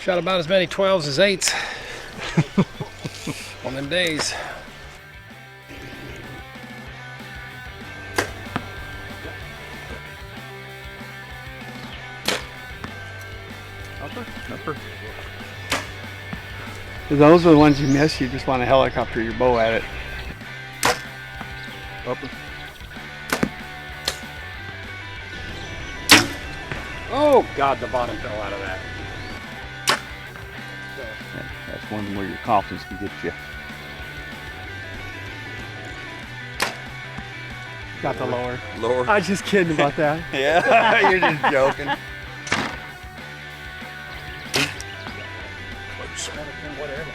Shot about as many 12s as 8s on them days. Upper. Those are the ones you miss. You just want to helicopter your bow at it. Upper. Oh God, the bottom fell out of that. That's one where your confidence can get you. Got the lower. Lower. I was just kidding about that. Yeah, you're just joking.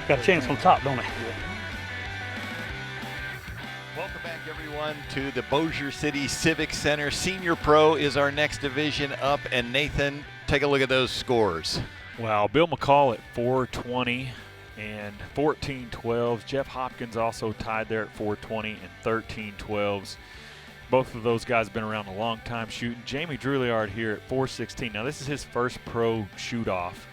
Got a chance on top, don't I? Welcome back, everyone, to the Bossier City Civic Center. Senior Pro is our next division up, and Nathan, take a look at those scores. Wow, Bill Mccall at 420 and 14 12s. Jeff Hopkins also tied there at 420 and 13 12s. Both of those guys have been around a long time shooting. Jamie Drouillard here at 416. Now, this is his first pro shoot-off.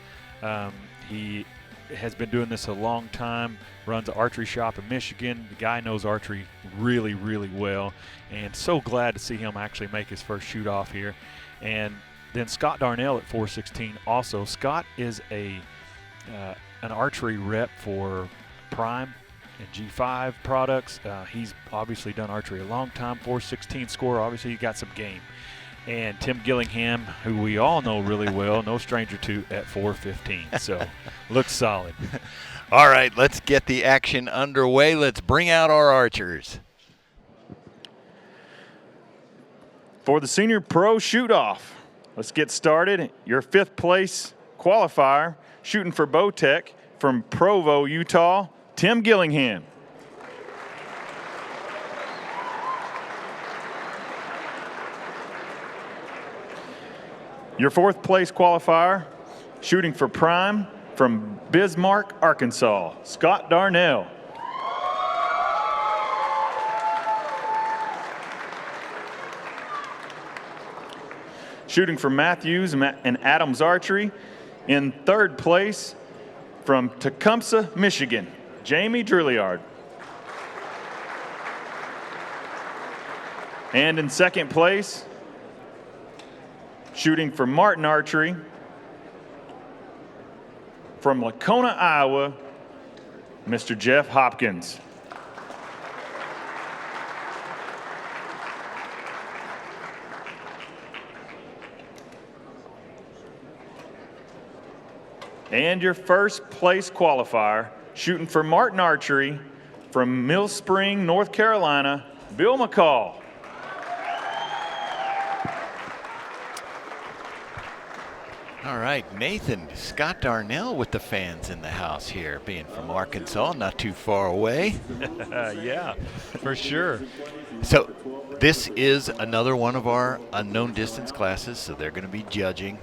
He has been doing this a long time, runs an archery shop in Michigan. The guy knows archery really, really well, and so glad to see him actually make his first shoot-off here. And then Scott Darnell at 416 also. Scott is an archery rep for Prime and G5 products. He's obviously done archery a long time. 416 score, obviously he got some game. And Tim Gillingham, who we all know really well, no stranger to, at 415. So looks solid. All right, let's get the action underway. Let's bring out our archers. For the Senior Pro Shoot-Off, let's get started. Your 5th place qualifier, shooting for Bowtech from Provo, Utah, Tim Gillingham. Your 4th place qualifier, shooting for Prime from Bismarck, Arkansas, Scott Darnell. Shooting for Matthews and Adams Archery, in 3rd place from Tecumseh, Michigan, Jamie Drouillard. And in 2nd place, shooting for Martin Archery from Lacona, Iowa, Mr. Jeff Hopkins. And your 1st place qualifier, shooting for Martin Archery from Mill Spring, North Carolina, Bill Mccall. All right, Nathan, Scott Darnell with the fans in the house here, being from Arkansas, not too far away. Yeah, for sure. So this is another one of our unknown distance classes, so they're going to be judging.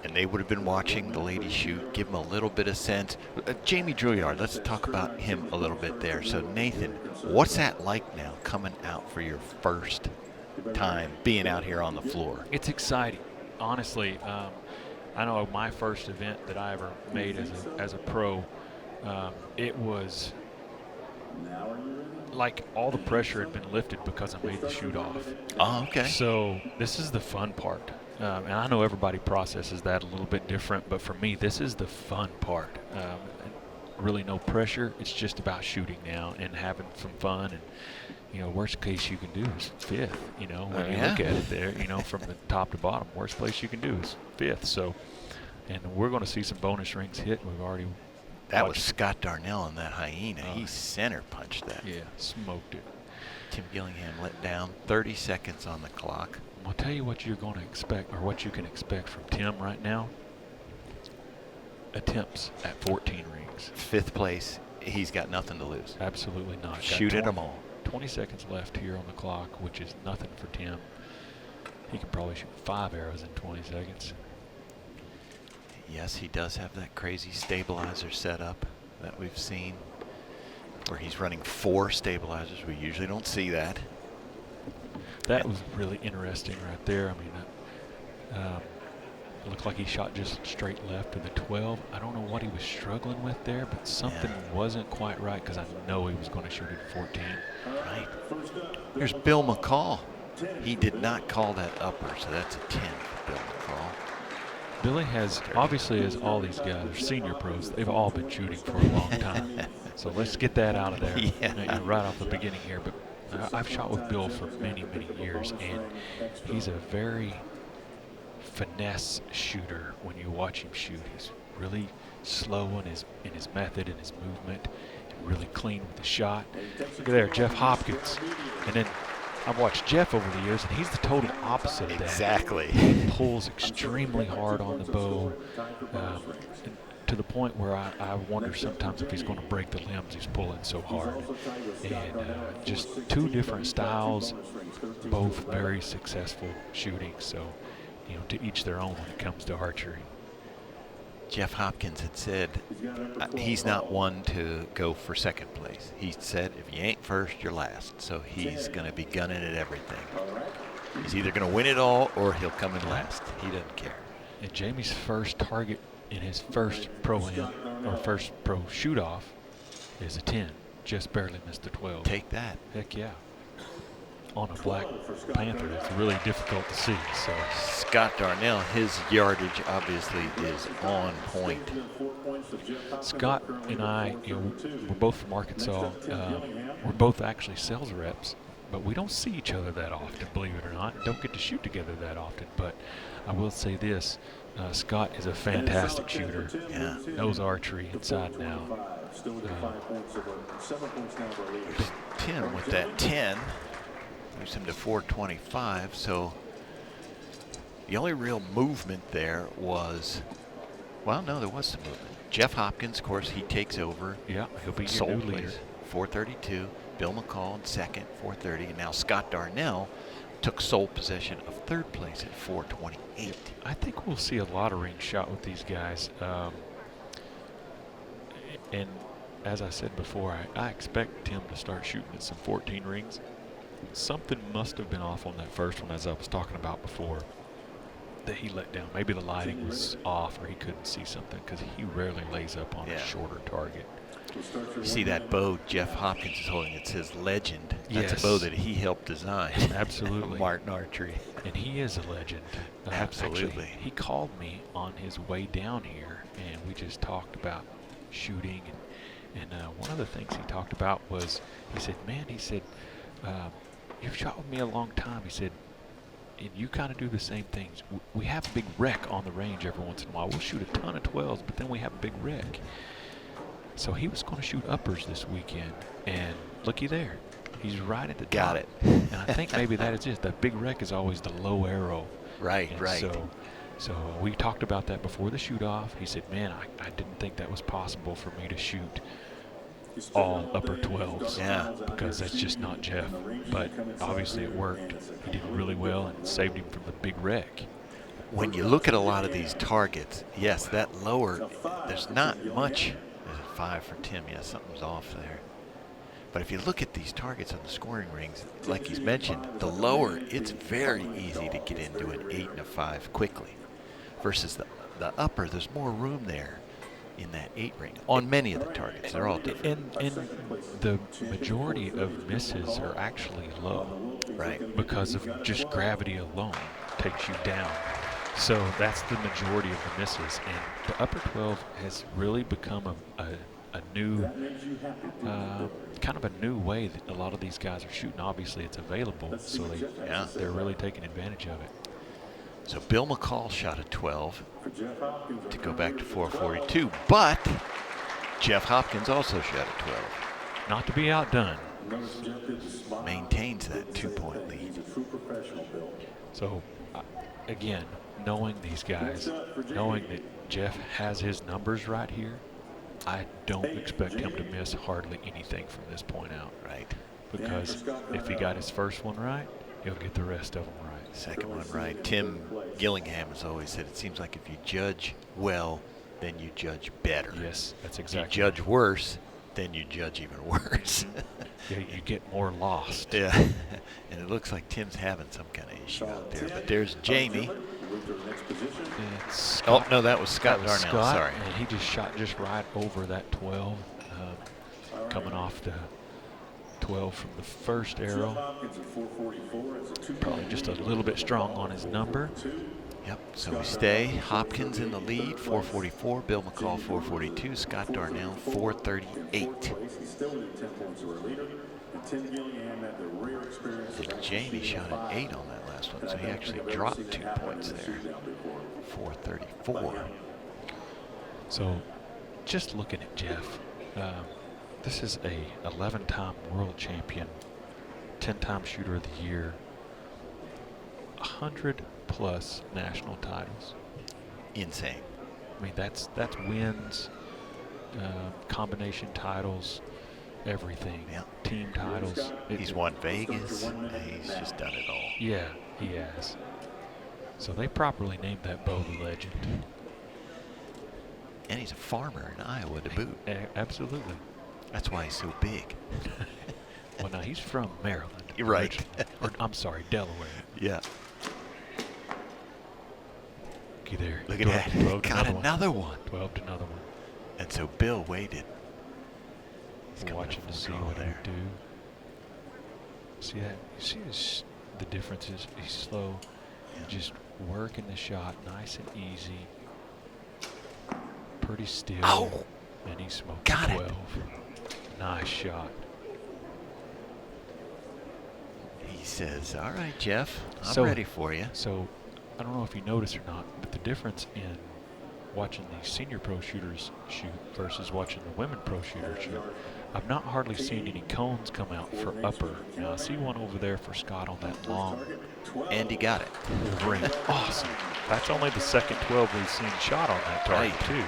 And they would have been watching the ladies shoot, give them a little bit of sense. Jamie Drouillard, let's talk about him a little bit there. So Nathan, what's that like now, coming out for your first time being out here on the floor? It's exciting. Honestly, I know my first event that I ever made as a pro, it was like all the pressure had been lifted because I made the shoot off. Oh, okay. So this is the fun part. And I know everybody processes that a little bit different, but for me, this is the fun part. Really no pressure. It's just about shooting now and having some fun. And, you know, worst case you can do is 5th, you know, when you look at it there, you know, from the top to bottom, worst place you can do is 5th. So, and we're going to see some bonus rings hit. We've already That was Scott Darnell on that hyena. He center punched that. Yeah, smoked it. Tim Gillingham let down, 30 seconds on the clock. I'll tell you what you're going to expect, or what you can expect from Tim right now. Attempts at 14 rings. 5th place, he's got nothing to lose. Absolutely not. Got Shoot at them all. 20 seconds left here on the clock, which is nothing for Tim. He can probably shoot 5 arrows in 20 seconds. Yes, he does have that crazy stabilizer setup that we've seen, where he's running 4 stabilizers. We usually don't see that. That was really interesting right there. I mean, It looked like he shot just straight left of the 12. I don't know what he was struggling with there, but something wasn't quite right because I know he was going to shoot it at 14. Right. Here's Bill Mccall. He did not call that upper, so that's a 10 for Bill McCall. Billy has, obviously, as all these guys are senior pros, they've all been shooting for a long time. So let's get that out of there right off the beginning here. But I've shot with Bill for many, many years, and he's a very finesse shooter when you watch him shoot. He's really slow in his method and his movement, and really clean with the shot. Look at there, Jeff Hopkins. And then I've watched Jeff over the years, and he's the total opposite of that. Exactly. He pulls extremely hard on the bow, to the point where I wonder sometimes if he's going to break the limbs. He's pulling so hard. And just two different styles, both very successful shooting. So, you know, to each their own when it comes to archery. Jeff Hopkins had said he's not one to go for second place. He said if you ain't first, you're last. So he's going to be gunning at everything. He's either going to win it all or he'll come in last. He doesn't care. And Jamie's first target in his first pro-am or first pro shoot-off is a 10. Just barely missed the 12. Take that. Heck yeah. On a Black Panther, it's really difficult to see. So Scott Darnell, his yardage obviously is on point. Scott and I, you know, we're both from Arkansas. We're both actually sales reps, but we don't see each other that often, believe it or not. Don't get to shoot together that often. But I will say this, Scott is a fantastic shooter. Yeah. Knows archery inside and out. Tim with that 10. Moves him to 425, so the only real movement there was, well, no, there was some movement. Jeff Hopkins, of course, he takes over. Yeah, he'll be your Sole new leader. place, 432. Bill McCall in second, 430. And now Scott Darnell took sole possession of third place at 428. I think we'll see a lot of rings shot with these guys. And as I said before, I expect Tim to start shooting at some 14 rings. Something must have been off on that first one, as I was talking about before, that he let down. Maybe the lighting was off or he couldn't see something, because he rarely lays up on a shorter target. You see that bow Jeff Hopkins is holding, it says Legend. That's Yes. a bow that he helped design. Absolutely. Martin Archery. And he is a legend. Absolutely. Actually, he called me on his way down here, and we just talked about shooting. And one of the things he talked about was, he said, man, he said, you've shot with me a long time. He said, and you kind of do the same things. We have a big wreck on the range every once in a while. We'll shoot a ton of 12s, but then we have a big wreck. So he was going to shoot uppers this weekend, and looky there. He's right at the top. Got it. And I think maybe that is it. The big wreck is always the low arrow. Right, And right. So we talked about that before the shoot-off. He said, man, I didn't think that was possible for me to shoot all upper 12s. Yeah. Because that's just not Jeff. But obviously it worked. He did really well and saved him from the big wreck. When you look at a lot of these targets, yes, that lower, there's not much. There's a 5 for Tim. Yeah, something's off there. But if you look at these targets on the scoring rings, like he's mentioned, the lower, it's very easy to get into an 8 and a 5 quickly. Versus the upper, there's more room there in that 8 ring on many of the targets. They're all different. And the majority of misses are actually low. Right. Because of just gravity alone takes you down. So that's the majority of the misses. And the upper 12 has really become a new, kind of a new way that a lot of these guys are shooting. Obviously it's available, so they're really taking advantage of it. So Bill McCall shot a 12 to go back to 442, but Jeff Hopkins also shot a 12. Not to be outdone. Maintains that 2-point lead. So, again, knowing these guys, knowing that Jeff has his numbers right here, I don't expect him to miss hardly anything from this point out. Right. Because if he got his first one right, he'll get the rest of them right. Second one right. Tim Gillingham has always said it seems like if you judge well, then you judge better. Yes, that's If exactly. you judge worse, then you judge even worse. Yeah, you get more lost. Yeah. And it looks like Tim's having some kind of issue out there. But there's Jamie It's Oh, Scott. no, that was Scott That was Darnell. Scott, Sorry. and he just shot just right over that 12, coming off the 12 from the first arrow. Probably just a little bit strong on his number. Yep, so we stay. Hopkins in the lead, 444. Bill McCall, 442. Scott Darnell, 438. And Jamie shot an 8 on that last one, so he actually dropped 2 points there. 434. So just looking at Jeff, this is a 11-time world champion, 10-time shooter of the year, 100+ national titles. Insane. I mean, that's wins, combination titles, everything. Yeah. Team titles. He's won Vegas. He's just done it all. Yeah, he has. So they properly named that bow the Legend. And he's a farmer in Iowa to boot. Absolutely. That's why he's so big. Well, now he's from Maryland. You're right. originally. Or, I'm sorry, Delaware. Yeah. Looky there. Look at 12 that. 12 to Got another one. 12 to another one. And so Bill waited. He's We're coming watching up to full see draw what there. he'll do. See that? You see the difference is he's slow. Yeah. Just working the shot nice and easy. Pretty still. Oh! And he smoked Got it. 12. Nice shot. He says, all right, Jeff, I'm So- ready for you. So, I don't know if you noticed or not, but the difference in watching the senior pro shooters shoot versus watching the women pro shooters shoot, I've not hardly seen any cones come out for upper. Now, I see one over there for Scott on that long And he got it. ring. Awesome. That's only the second 12 we've seen shot on that target, Right. too.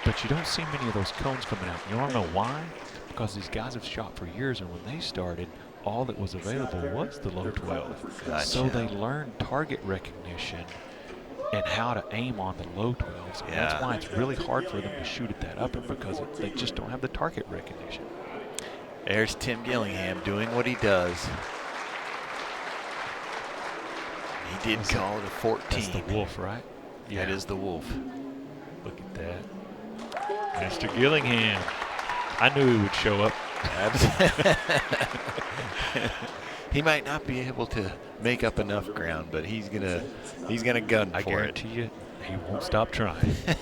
But you don't see many of those cones coming out. You want to know why? Because these guys have shot for years, and when they started, all that was available was the low 12. Gotcha. So they learned target recognition and how to aim on the low 12s. And that's Yeah. why it's really hard for them to shoot at that upper, because they just don't have the target recognition. There's Tim Gillingham doing what he does. He did That's call it a 14. That's the wolf, right? That is the wolf. Look at that. Mr. Gillingham. I knew he would show up. He might not be able to make up enough ground, but he's gonna gun I for it. guarantee you, he won't stop trying. Here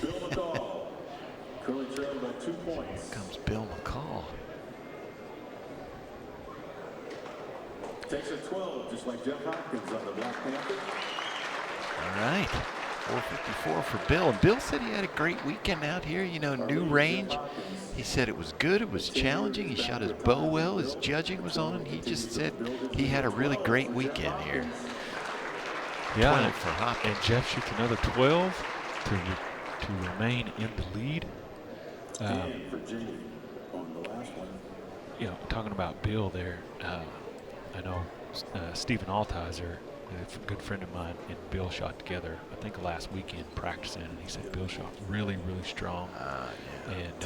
comes Bill McCall. Takes a 12, just like Jeff Hopkins on the Black Panther. All right, 454 for Bill. And Bill said he had a great weekend out here. You know, new range. He said it was good. It was challenging. He shot his bow well. His judging was on. He just said he had a really great weekend here. Yeah, 12 for Hopkins. and Jeff shoots another 12 to remain in the lead. Virginia on the last one. You know, talking about Bill there, I know Stephen Altizer, a good friend of mine, and Bill shot together, I think last weekend practicing, and he said Bill shot really, really strong. Yeah. And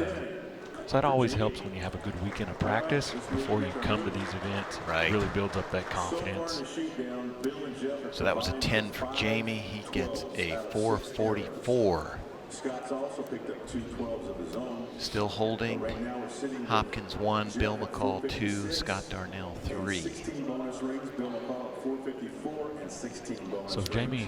so that always helps when you have a good weekend of practice before you come to these events. Right. It really builds up that confidence. So that was a 10 for Jamie. He gets a 444. Scott's also picked up 2 12s of his own. Still holding. Right now we're sitting Hopkins 1, Bill McCall 2, Scott Darnell 3. 16 bonus rings, Bill McCall at 454 and 16 bonus So rings. Jamie,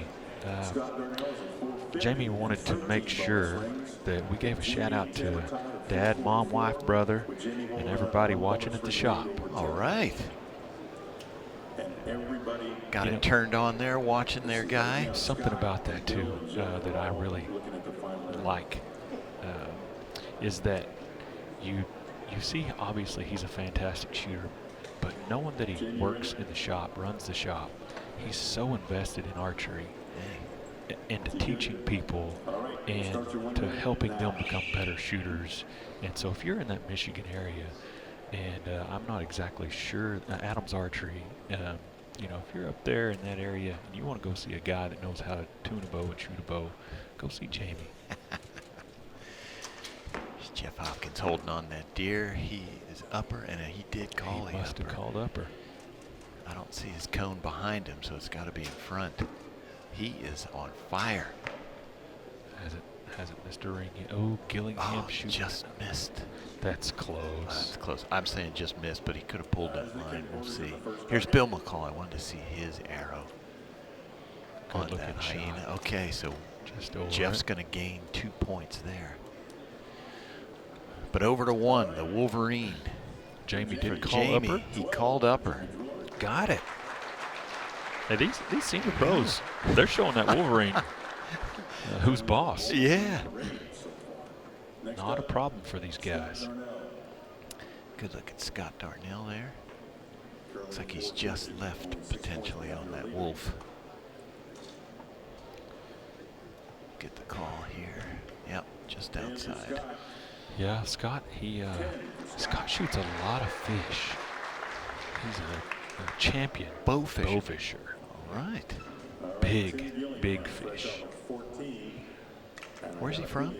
Scott Darnell's at 450. Jamie wanted to make sure that we gave a shout out to Dad, Mom, wife, brother, and everybody watching at the shop. All right. And everybody Got You know- it turned on there, watching their guy. Something about that too that I really looking at the final. like is that you see, obviously he's a fantastic shooter, but knowing that he works in the shop, runs the shop, he's so invested in archery and to teaching people and to helping them become better shooters. And so if you're in that Michigan area, and I'm not exactly sure, Adams Archery, you know, if you're up there in that area and you want to go see a guy that knows how to tune a bow and shoot a bow, go see Jamie. Jeff Hopkins holding on that deer. He is upper, and he did call He a must have upper. called upper. I don't see his cone behind him, so it's got to be in front. He is on fire. Hasn't missed a ring yet. Oh, Gillingham shooting. Just missed. That's close. That's close. I'm saying just missed, but he could have pulled that line. We'll see. Here's Bill McCall. I wanted to see his arrow on that hyena. Shot. Okay, so Just over Jeff's going to gain 2 points there. But over to 1, the Wolverine. Jamie For did call Jamie, upper. he called upper. Got it. Hey, these senior pros, they're showing that Wolverine who's boss. Yeah. Not a problem for these guys. Good look at Scott Darnell there. Looks like he's just left potentially on that wolf. Get the call here. Yep, just outside. Yeah, Scott, Scott shoots a lot of fish. He's a champion Bow fisher. bow fisher. All right. Big fish. Where's he from?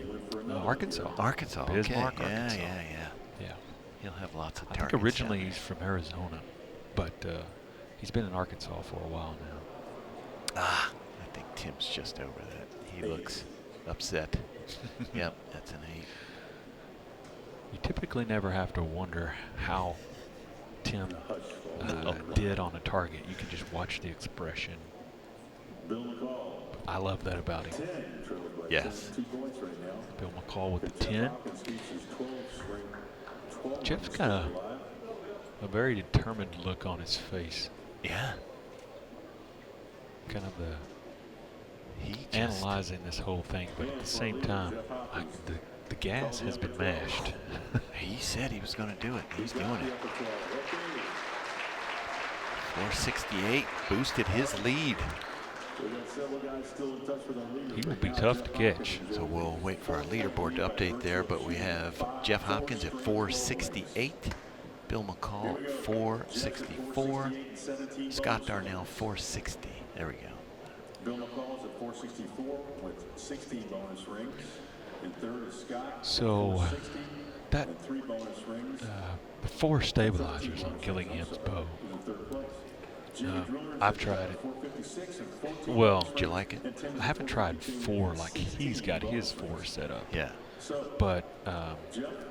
Arkansas. Arkansas. Bismarck, Okay. Arkansas. Yeah. Yeah. He'll have lots of I targets. think originally down he's from Arizona, but he's been in Arkansas for a while now. there. I think Tim's just over that. He looks upset. Yep, that's an 8. You typically never have to wonder how Tim did on a target. You can just watch the expression. I love that about him. Yes. Bill McCall with the 10. Jeff's got a very determined look on his face. Yeah. Kind of He just analyzing this whole thing, but at the same time, the gas has been mashed. He said he was going to do it. He's doing it. 468 boosted his lead. He will be tough to catch. So we'll wait for our leaderboard to update there, but we have Jeff Hopkins at 468, Bill McCall at 464, Scott Darnell 460. There we go. Bill McCall's at 464 with 16 bonus rings. In third is Scott. So that And 3 bonus rings. the 4 stabilizers on Gillingham's bow. In third place. I've tried it. 456 and 14. Well, Did you like it? I haven't tried 4 like he's got his 4 set up, Yeah. but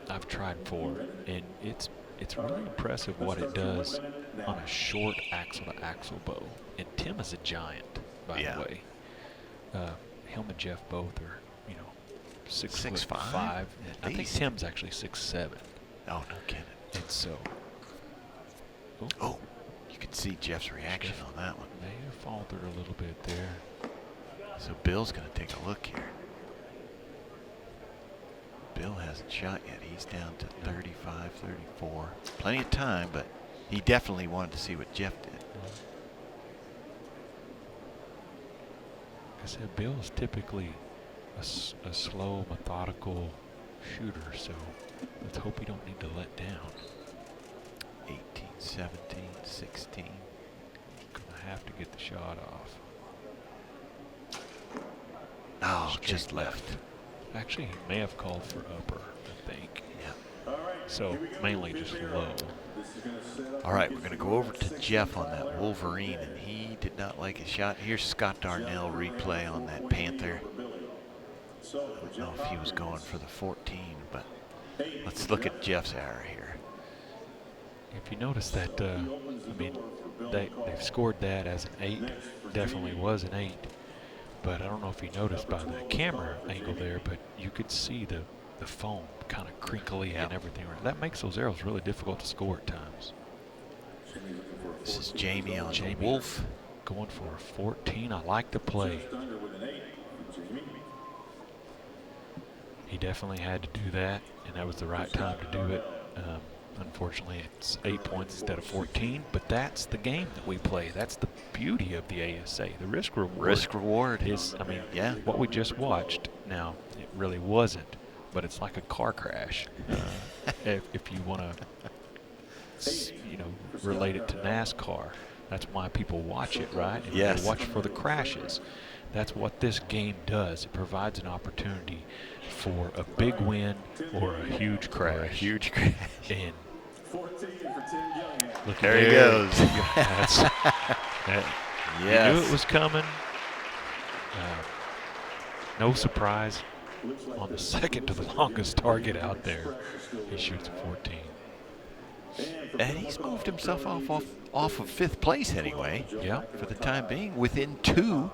I've tried 4, and it's really impressive what it does on a short axle-to-axle bow. And Tim is a giant, by Yeah. the way. Him and Jeff both are, 6'5". 6'5"? I think These- Tim's actually 6'7". Oh, no kidding. And so, Oh, you can see Jeff's reaction on that one. may have faltered a little bit there. So Bill's going to take a look here. Bill hasn't shot yet. He's down to 35, 34. Plenty of time, but he definitely wanted to see what Jeff did. Like I said, Bill is typically a slow, methodical shooter, so let's hope he don't need to let down. 18, 17, 16. Gonna have to get the shot off. Oh, Straight just left. Actually, he may have called for upper, I think. Yeah. So mainly just low. All right, we're going to go over to Jeff on that Wolverine, and he did not like his shot. Here's Scott Darnell replay on that Panther. I don't know if he was going for the 14, but let's look at Jeff's error here. If you notice that, they've scored that as an 8. Definitely was an 8. But I don't know if you noticed by the camera angle there, but you could see the foam kind of crinkly and everything. That makes those arrows really difficult to score at times. This is Jamie on Jamie the Wolf. Going for a 14. I like the play. He definitely had to do that, and that was the right time to do it. Unfortunately, it's 8 points instead of 14, but that's the game that we play. That's the beauty of the ASA. The risk reward. Risk reward. Is, yeah. What we just watched, now, it really wasn't, but it's like a car crash. If you want to, relate it to NASCAR, that's why people watch it, right? And Yes. they watch for the crashes. That's what this game does. It provides an opportunity for a big win or a huge crash. Huge crash. And look, There he goes. You knew it was coming. No surprise, on the second to the longest target out there, he shoots a 14. And he's moved himself off of 5th place anyway. Yeah. For the time being, within 2.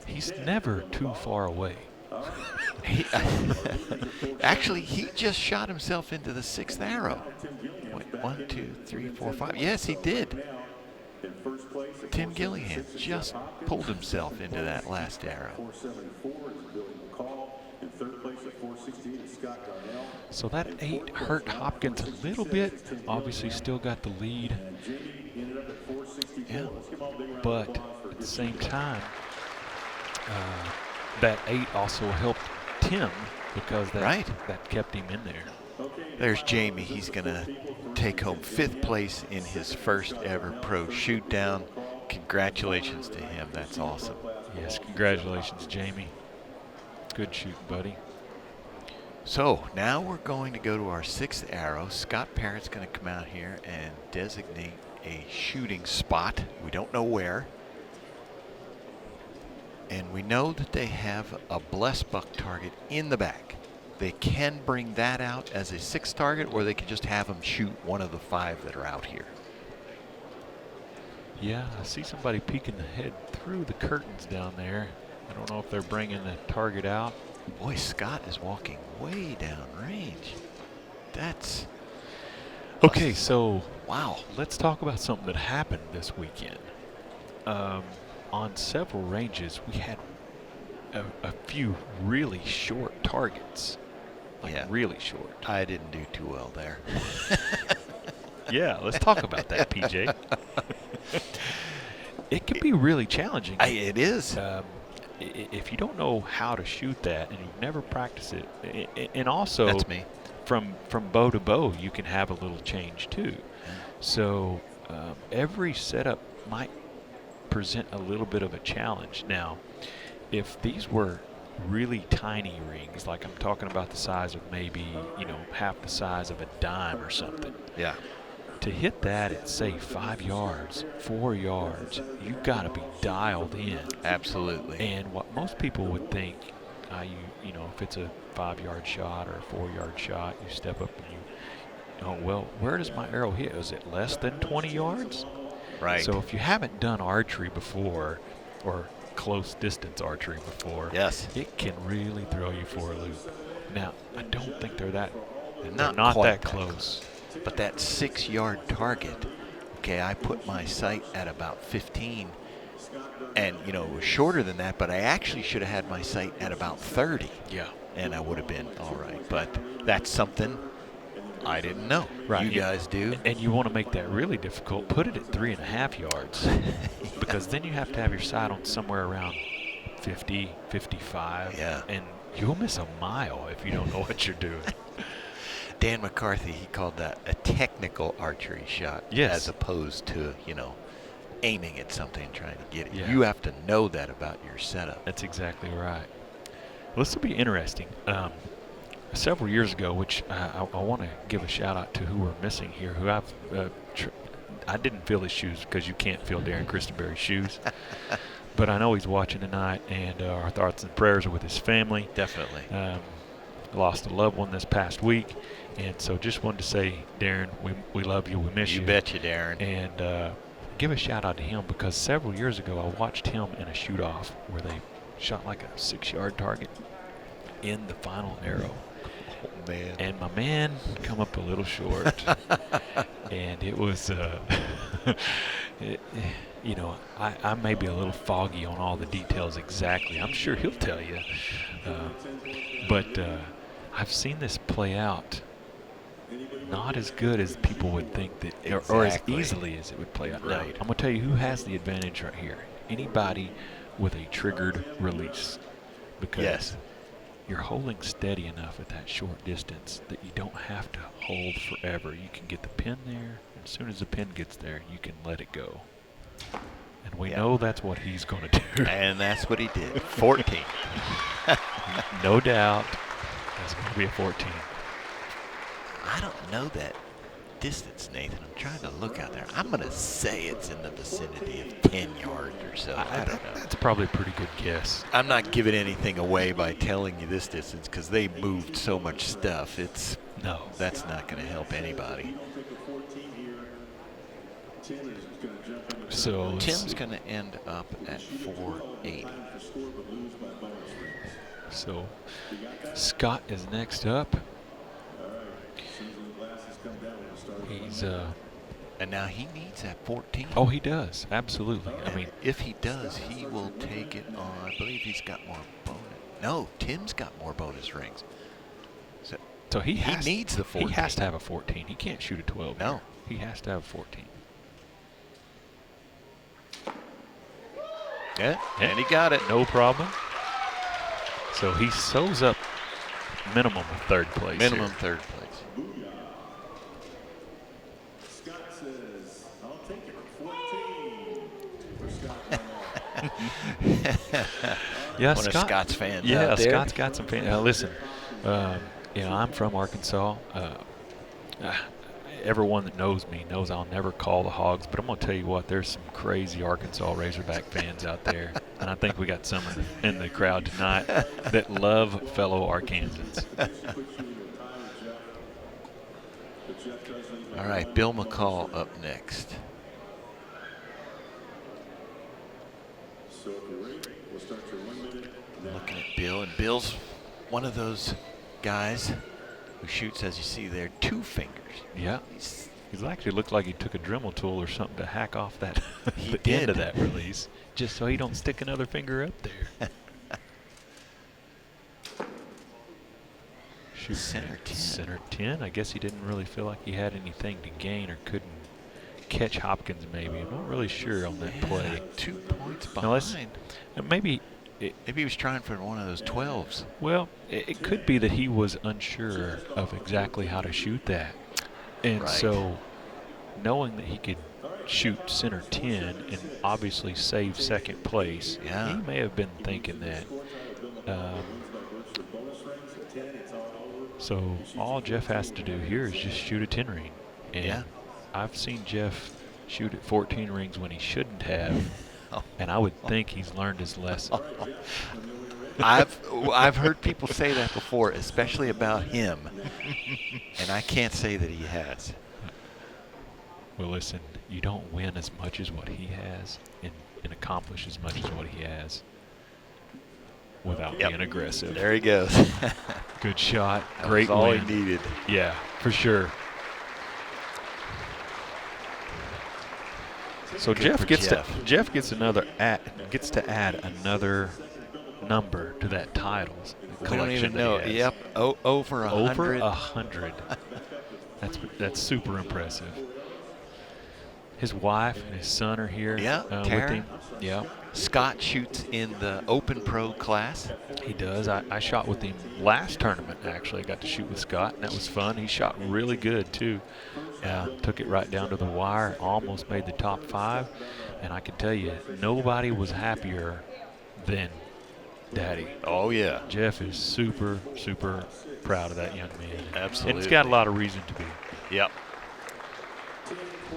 He's never too far away. Actually, he just shot himself into the 6th arrow. Wait, 1, 2, 3, 4, 5. Yes, he did. Tim Gillingham just pulled himself into that last arrow. 474 is Mccall. In third place at 468 is Darnell. So that 8 hurt Hopkins a little bit. Obviously still got the lead. Yeah. But at the same time, that 8 also helped Tim because that kept him in there. There's Jamie. He's going to take home 5th place in his first ever Pro Shootdown. Congratulations to him. That's awesome. Yes, congratulations, Jamie. Good shooting, buddy. So now we're going to go to our 6th arrow. Scott Parrott's going to come out here and designate a shooting spot. We don't know where. And we know that they have a blessed buck target in the back. They can bring that out as a 6th target, or they can just have them shoot one of the 5 that are out here. Yeah, I see somebody peeking the head through the curtains down there. I don't know if they're bringing the target out. Boy, Scott is walking way down range. That's okay. So wow. Let's talk about something that happened this weekend. On several ranges, we had a few really short targets. Really short. I didn't do too well there. Yeah, let's talk about that, PJ. It can be really challenging. It is. If you don't know how to shoot that and you've never practiced it, and also that's me. From bow to bow, you can have a little change too. So every setup might present a little bit of a challenge. Now, if these were really tiny rings, like I'm talking about the size of maybe, half the size of a dime or something. Yeah. To hit that at, say, 5 yards, 4 yards, you've got to be dialed in. Absolutely. And what most people would think, if it's a 5-yard shot or a 4-yard shot, you step up and where does my arrow hit? Is it less than 20 yards? Right. So if you haven't done archery before, or close distance archery before, yes, it can really throw you for a loop. Now, I don't think they're not that that close. But that 6-yard target, okay, I put my sight at about 15, and it was shorter than that, but I actually should have had my sight at about 30. Yeah. And I would have been all right. But that's something I didn't know. Right. You guys do. And you want to make that really difficult, put it at 3.5 yards. Because then you have to have your sight on somewhere around 50, 55. Yeah. And you'll miss a mile if you don't know what you're doing. Dan McCarthy, he called that a technical archery shot, yes, as opposed to, aiming at something and trying to get it. Yeah. You have to know that about your setup. That's exactly right. Well, this will be interesting. Several years ago, which I want to give a shout out to who we're missing here, who I didn't feel his shoes because you can't feel Darren Christenberry's shoes. But I know he's watching tonight, and our thoughts and prayers are with his family. Definitely. Lost a loved one this past week, and so just wanted to say, Darren, we love you, we miss you. You betcha, Darren. And give a shout out to him because several years ago I watched him in a shoot-off where they shot like a 6-yard target in the final arrow. Oh, man. And my man come up a little short. And it was, I may be a little foggy on all the details exactly. I'm sure he'll tell you. But I've seen this play out not as good as people would think that, or as easily as it would play out. Now, I'm going to tell you who has the advantage right here. Anybody with a triggered release. Because you're holding steady enough at that short distance that you don't have to hold forever. You can get the pin there, and as soon as the pin gets there, you can let it go. And we know that's what he's going to do. And that's what he did. 14. No doubt that's going to be a 14. I don't know that distance, Nathan? I'm trying to look out there. I'm going to say it's in the vicinity of 10 yards or so. I don't know. That's probably a pretty good guess. I'm not giving anything away by telling you this distance because they moved so much stuff. That's not going to help anybody. So Tim's going to end up at 480. So Scott is next up. He's And now he needs that 14. oh, he does, absolutely. I mean, if he does, he will take it on. I believe he's got more bonus. No, Tim's got more bonus rings. so he needs the 14. He has to have a 14. He can't shoot a 12. No. He has to have a 14. Yeah, and he got it. No problem. So he sews up minimum of third place. Minimum here. third place. Scott says, I'll take it. 14 for Scott. Yeah, One of Scott's fans. Yeah, out there. Scott's got some fans. Listen, I'm from Arkansas. Everyone that knows me knows I'll never call the Hogs, but I'm going to tell you what, there's some crazy Arkansas Razorback fans out there, and I think we got some in the crowd tonight that love fellow Arkansans. All right, Bill McCall up next. Looking at Bill, and Bill's one of those guys who shoots, as you see there, 2 fingers. Yeah. He actually looked like he took a Dremel tool or something to hack off that He the did. end of that release, just so he don't stick another finger up there. Shoot, Center 10. Center 10. I guess he didn't really feel like he had anything to gain or couldn't catch Hopkins maybe. I'm not really sure on that play. 2 points Now let's, behind. maybe Maybe he was trying for one of those 12s. Well, it could be that he was unsure of exactly how to shoot that. And Right. so knowing that he could shoot center 10 and obviously save second place, Yeah. he may have been thinking that. So all Jeff has to do here is just shoot a 10 ring. And Yeah. I've seen Jeff shoot at 14 rings when he shouldn't have. And I would think he's learned his lesson. I've heard people say that before, especially about him, and I can't say that he has. Well, listen, you don't win as much as what he has and accomplish as much as what he has without Yep. being aggressive. There he goes. Good shot. That Great was all win. he needed. Yeah, for sure. So Good Jeff for gets Jeff. gets to add another number to that titles We collection. don't even that know. he has. Yep, over 100. Over 100. That's super impressive. His wife and his son are here Yeah, with Tara. him. Yeah, Scott shoots in the Open Pro class. he does. I shot with him last tournament, actually. I got to shoot with Scott, and that was fun. He shot really good, too. Took it right down to the wire, almost made the top 5. And I can tell you, nobody was happier than Daddy. Oh, yeah. Jeff is super, super proud of that young man. Absolutely. And he's got a lot of reason to be. Yep.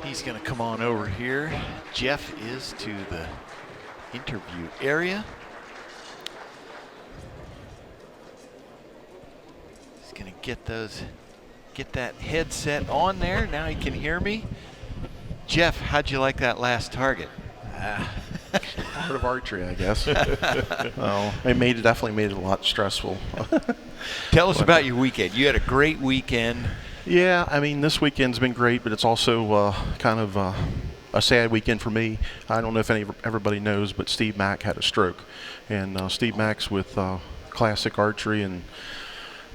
He's going to come on over here. Jeff is to the interview area. He's going to get that headset on there. Now he can hear me. Jeff, how'd you like that last target? Part of archery, I guess. It definitely made it a lot stressful. Tell us about your weekend. You had a great weekend. Yeah, I mean, this weekend's been great, but it's also kind of a sad weekend for me. I don't know if everybody knows, but Steve Mack had a stroke. And Steve Mack's with Classic Archery, and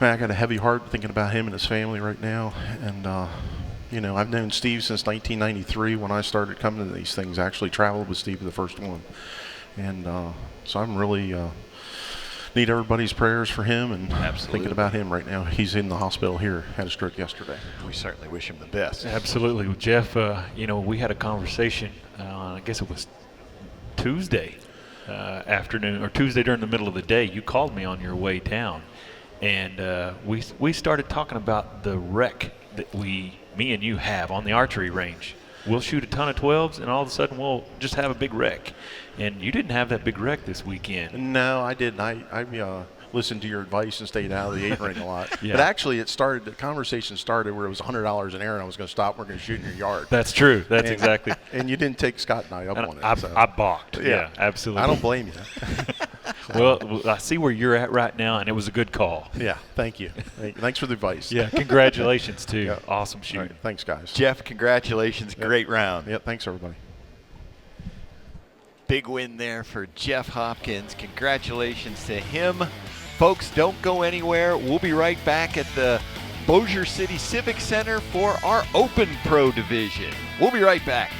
man, I got a heavy heart thinking about him and his family right now. And, I've known Steve since 1993 when I started coming to these things. I actually traveled with Steve the first one. And so I'm really need everybody's prayers for him and thinking about him right now. He's in the hospital here, had a stroke yesterday. We certainly wish him the best. Absolutely. Well, Jeff, we had a conversation, I guess it was Tuesday afternoon, or Tuesday during the middle of the day. You called me on your way down, and we started talking about the wreck that we me and you have on the archery range. We'll shoot a ton of 12s, and all of a sudden we'll just have a big wreck. And you didn't have that big wreck this weekend. No, I didn't. I listened to your advice and stayed out of the 8 ring a lot. Yeah. But actually, the conversation started where it was $100 an arrow, and I was going to stop. We're going to shoot in your yard. That's true. That's exactly. And you didn't take Scott and I up on it. I balked. Yeah, absolutely. I don't blame you. Well, I see where you're at right now, and it was a good call. Yeah, thank you. Thanks for the advice. Yeah, congratulations, too. Yeah. Awesome shoot. All right, thanks, guys. Jeff, congratulations. Great round. Yeah, thanks, everybody. Big win there for Jeff Hopkins. Congratulations to him. Folks, don't go anywhere. We'll be right back at the Bossier City Civic Center for our Open Pro division. We'll be right back.